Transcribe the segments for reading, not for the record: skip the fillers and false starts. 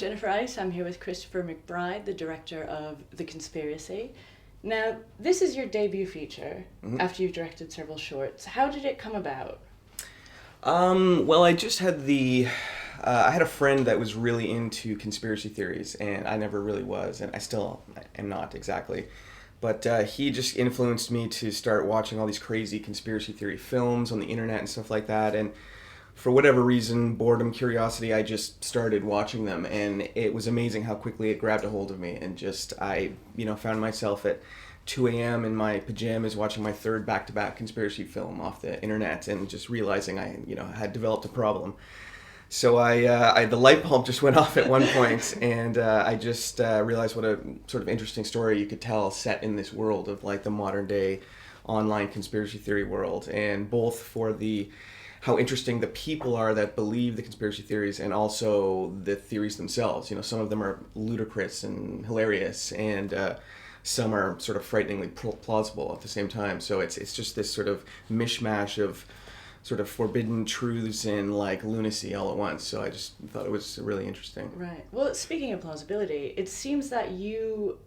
Jennifer Eiss. I'm here with Christopher MacBride, the director of The Conspiracy. Now, this is your debut feature after you've directed several shorts. How did it come about? Well, I just had I had a friend that was really into conspiracy theories, and I never really was, and I still am not exactly. But he just influenced me to start watching all these crazy conspiracy theory films on the internet and stuff like that, and for whatever reason, boredom, curiosity, I just started watching them, and it was amazing how quickly it grabbed a hold of me, and I found myself at 2 a.m. in my pajamas watching my third back-to-back conspiracy film off the internet, and just realizing I had developed a problem. So the light bulb just went off at one point, and I just realized what a sort of interesting story you could tell set in this world of like the modern day online conspiracy theory world, and both for how interesting the people are that believe the conspiracy theories, and also the theories themselves. Some of them are ludicrous and hilarious, and some are sort of frighteningly plausible at the same time. So it's just this sort of mishmash of sort of forbidden truths and like lunacy all at once. So I just thought it was really interesting. Right. Well, speaking of plausibility, it seems that you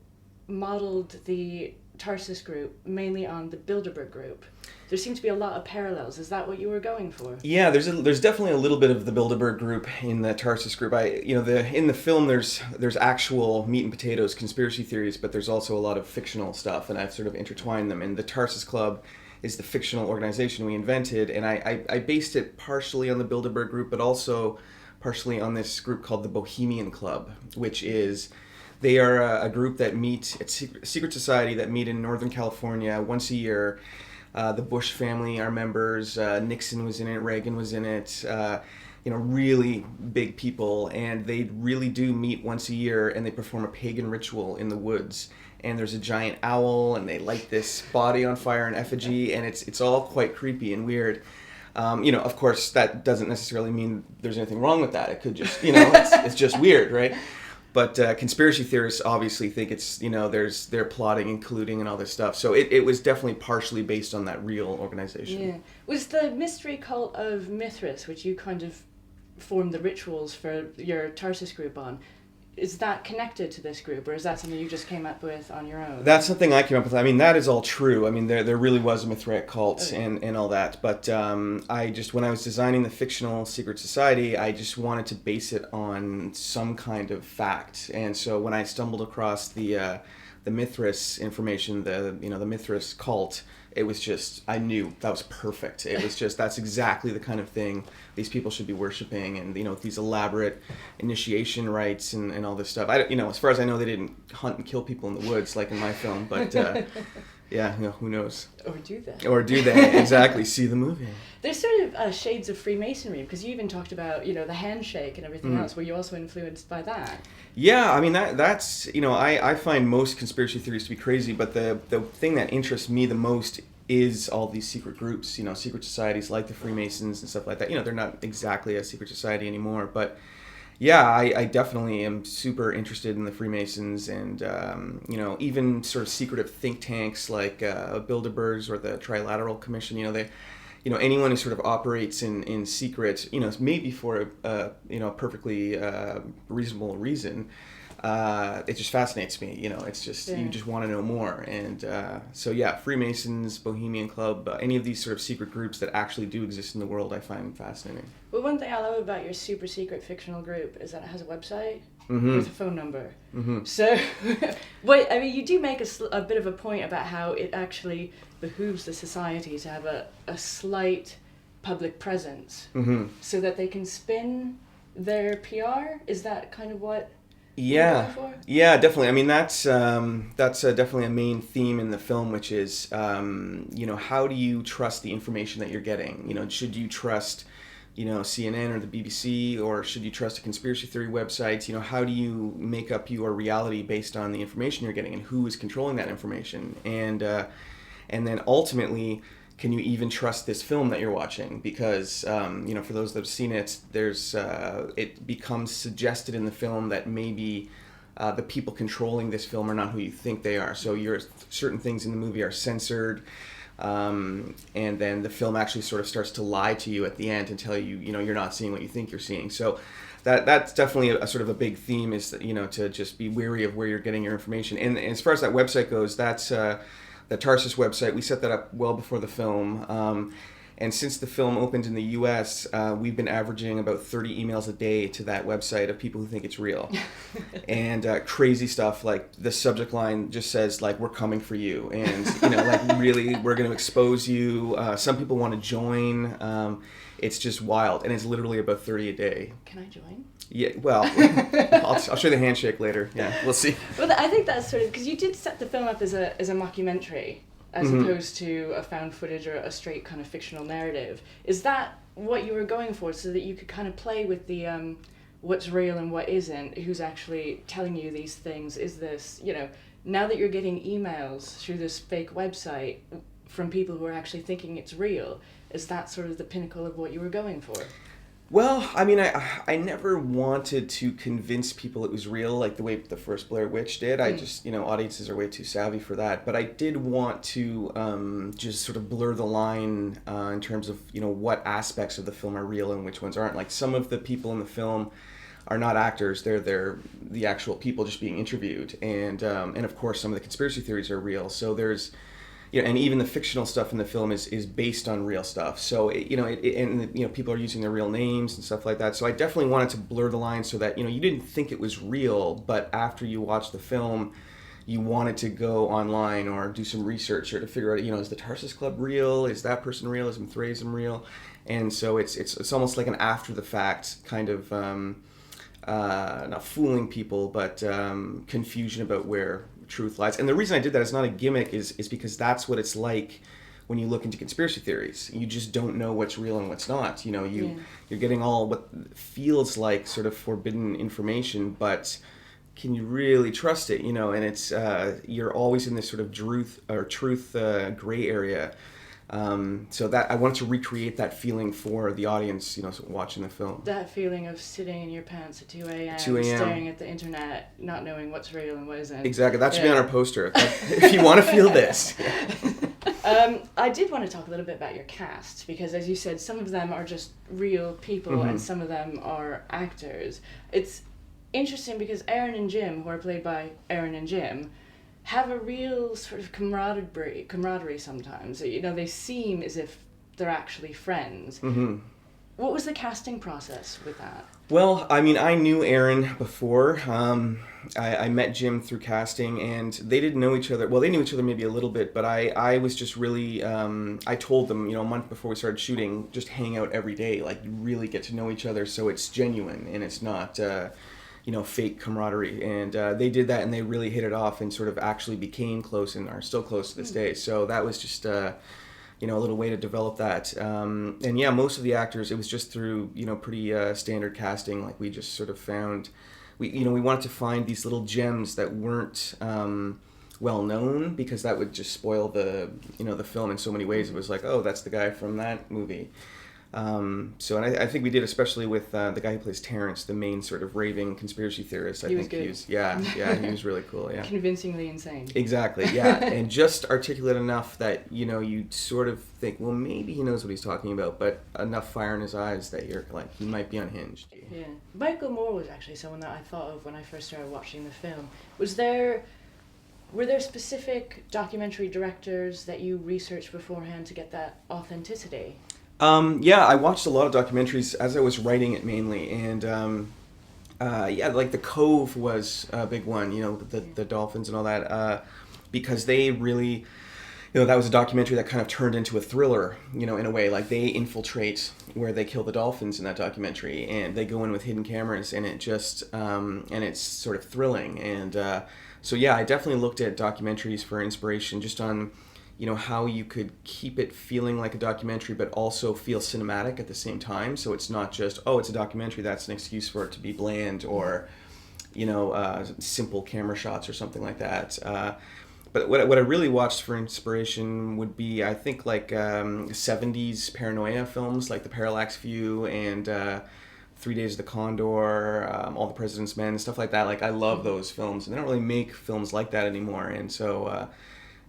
modeled the Tarsus group mainly on the Bilderberg group. There seem to be a lot of parallels. Is that what you were going for? Yeah, there's definitely a little bit of the Bilderberg group in the Tarsus group. In the film there's actual meat and potatoes conspiracy theories, but there's also a lot of fictional stuff, and I've sort of intertwined them. And the Tarsus Club is the fictional organization we invented, and I based it partially on the Bilderberg group, but also partially on this group called the Bohemian Club, which is they are a group that meet, it's a secret society that meet in Northern California once a year. The Bush family are members. Nixon was in it. Reagan was in it. Really big people, and they really do meet once a year, and they perform a pagan ritual in the woods. And there's a giant owl, and they light this body on fire in effigy, and it's all quite creepy and weird. Of course, that doesn't necessarily mean there's anything wrong with that. It could just, it's just weird, right? But conspiracy theorists obviously think it's, they're plotting and colluding and all this stuff. So it was definitely partially based on that real organization. Yeah. Was the mystery cult of Mithras, which you kind of formed the rituals for your Tarsus group on, is that connected to this group, or is that something you just came up with on your own? That's something I came up with. I mean, that is all true. I mean, there really was a Mithras cult and all that. But when I was designing the fictional secret society, I just wanted to base it on some kind of fact. And so when I stumbled across the Mithras information, the Mithras cult, it was just, I knew that was perfect. It was just, that's exactly the kind of thing these people should be worshiping, and these elaborate initiation rites and all this stuff. As far as I know, they didn't hunt and kill people in the woods like in my film, but yeah, who knows? Or do they? Or do they? Exactly. See the movie. There's sort of shades of Freemasonry, because you even talked about, the handshake and everything else. Were you also influenced by that? Yeah, I mean, that's, I find most conspiracy theories to be crazy, but the thing that interests me the most is all these secret groups, secret societies like the Freemasons and stuff like that. They're not exactly a secret society anymore, but yeah, I definitely am super interested in the Freemasons, and even sort of secretive think tanks like Bilderberg's or the Trilateral Commission. Anyone who sort of operates in secret, maybe for a perfectly reasonable reason. It just fascinates me. It's just, you just want to know more. And so yeah, Freemasons, Bohemian Club, any of these sort of secret groups that actually do exist in the world, I find fascinating. Well, one thing I love about your super secret fictional group is that it has a website with a phone number. Mm-hmm. So, you do make a bit of a point about how it actually behooves the society to have a slight public presence so that they can spin their PR. Is that kind of what... Yeah, definitely. I mean, that's definitely a main theme in the film, which is, how do you trust the information that you're getting? Should you trust, CNN or the BBC, or should you trust a conspiracy theory websites? How do you make up your reality based on the information you're getting, and who is controlling that information? And then ultimately, can you even trust this film that you're watching? Because, for those that have seen it, it becomes suggested in the film that maybe the people controlling this film are not who you think they are. So certain things in the movie are censored, and then the film actually sort of starts to lie to you at the end and tell you, you're not seeing what you think you're seeing. So that's definitely a sort of a big theme, is that, to just be wary of where you're getting your information. And as far as that website goes, that's the Tarsus website. We set that up well before the film. And since the film opened in the U.S., we've been averaging about 30 emails a day to that website of people who think it's real. And crazy stuff, like the subject line just says, like, we're coming for you. And, like, really, we're going to expose you. Some people want to join. It's just wild. And it's literally about 30 a day. Can I join? Yeah, well, I'll show you the handshake later. Yeah, we'll see. Well, I think that's sort of, because you did set the film up as a mockumentary, as opposed to a found footage or a straight kind of fictional narrative. Is that what you were going for, so that you could kind of play with the what's real and what isn't, who's actually telling you these things? Is this, now that you're getting emails through this fake website from people who are actually thinking it's real, is that sort of the pinnacle of what you were going for? Well, I mean, I never wanted to convince people it was real like the way the first Blair Witch did. I just, audiences are way too savvy for that. But I did want to just sort of blur the line in terms of, what aspects of the film are real and which ones aren't. Like, some of the people in the film are not actors. They're the actual people just being interviewed. And of course, some of the conspiracy theories are real. So there's... and even the fictional stuff in the film is based on real stuff. So, people are using their real names and stuff like that. So I definitely wanted to blur the line so that, you didn't think it was real, but after you watch the film, you wanted to go online or do some research or to figure out, is the Tarsus Club real? Is that person real? Is Mithraism real? And so it's almost like an after the fact kind of, not fooling people, but confusion about where truth lies. And the reason I did that is not a gimmick, is because that's what it's like when you look into conspiracy theories. You just don't know what's real and what's not. You're getting all what feels like sort of forbidden information, but can you really trust it? And it's you're always in this sort of truth gray area. So that I wanted to recreate that feeling for the audience, watching the film. That feeling of sitting in your pants at 2 a.m. staring at the internet, not knowing what's real and what isn't. Exactly. That should be on our poster. If you want to feel this. I did want to talk a little bit about your cast, because as you said, some of them are just real people and some of them are actors. It's interesting because Aaron and Jim, who are played by Aaron and Jim, have a real sort of camaraderie sometimes. They seem as if they're actually friends. Mm-hmm. What was the casting process with that? Well, I mean, I knew Aaron before. I met Jim through casting, and they didn't know each other. Well, they knew each other maybe a little bit, but I was just really, I told them, a month before we started shooting, just hang out every day, like really get to know each other so it's genuine and it's not... fake camaraderie. And they did that, and they really hit it off and sort of actually became close and are still close to this day. So that was just, a little way to develop that. And yeah, most of the actors, it was just through, pretty standard casting. Like, we just sort of found, we wanted to find these little gems that weren't well known, because that would just spoil the film in so many ways. It was like, oh, that's the guy from that movie. And I think we did, especially with the guy who plays Terrence, the main sort of raving conspiracy theorist. He was good. He was really cool. Yeah, convincingly insane. Exactly. Yeah, and just articulate enough that you sort of think, well, maybe he knows what he's talking about, but enough fire in his eyes that you're like, he might be unhinged. Yeah, Michael Moore was actually someone that I thought of when I first started watching the film. Were there specific documentary directors that you researched beforehand to get that authenticity? I watched a lot of documentaries as I was writing it mainly, and like The Cove was a big one, the dolphins and all that, because they really, that was a documentary that kind of turned into a thriller, in a way. Like, they infiltrate where they kill the dolphins in that documentary, and they go in with hidden cameras, and it just, and it's sort of thrilling. And so yeah, I definitely looked at documentaries for inspiration, just on how you could keep it feeling like a documentary but also feel cinematic at the same time. So it's not just, oh, it's a documentary, that's an excuse for it to be bland or, simple camera shots or something like that. But what I really watched for inspiration would be, I think, like 70s paranoia films, like The Parallax View and 3 Days of the Condor, All the President's Men, stuff like that. Like, I love those films, and they don't really make films like that anymore. And so...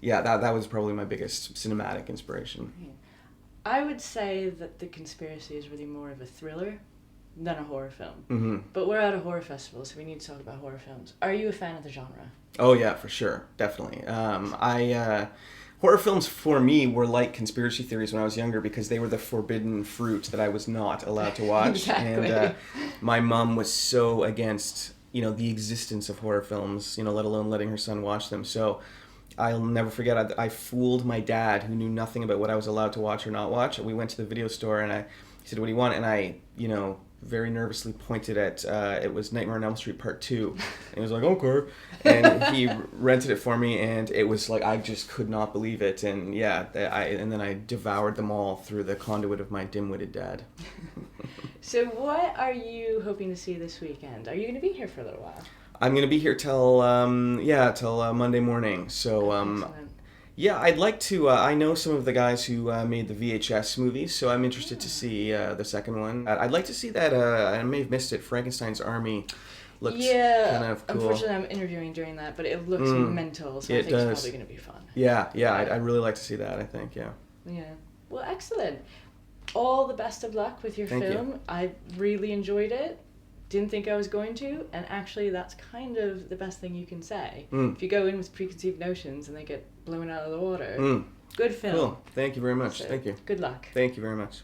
that was probably my biggest cinematic inspiration. I would say that The Conspiracy is really more of a thriller than a horror film. Mm-hmm. But we're at a horror festival, so we need to talk about horror films. Are you a fan of the genre? Oh yeah, for sure, definitely. Horror films for me were like conspiracy theories when I was younger because they were the forbidden fruit that I was not allowed to watch. Exactly. And my mom was so against, the existence of horror films, let alone letting her son watch them. So I'll never forget, I fooled my dad, who knew nothing about what I was allowed to watch or not watch. We went to the video store and he said, "What do you want?" And I, very nervously pointed at, it was Nightmare on Elm Street Part 2. And he was like, "Okay." And he rented it for me, and it was like, I just could not believe it. And yeah, and then I devoured them all through the conduit of my dim-witted dad. So what are you hoping to see this weekend? Are you going to be here for a little while? I'm going to be here till Monday morning. So, Excellent. yeah, I'd like to, I know some of the guys who made the VHS movies, so I'm interested to see the second one. I'd like to see that, I may have missed it, Frankenstein's Army. Looks kind of cool. Unfortunately I'm interviewing during that, but it looks mental, so I think it's probably going to be fun. Yeah, I'd really like to see that, I think, yeah. Yeah. Well, excellent. All the best of luck with your film. You. I really enjoyed it. Didn't think I was going to, and actually that's kind of the best thing you can say. If you go in with preconceived notions and they get blown out of the water, good film. Cool. Thank you very much. So, Thank you. Good luck. Thank you very much.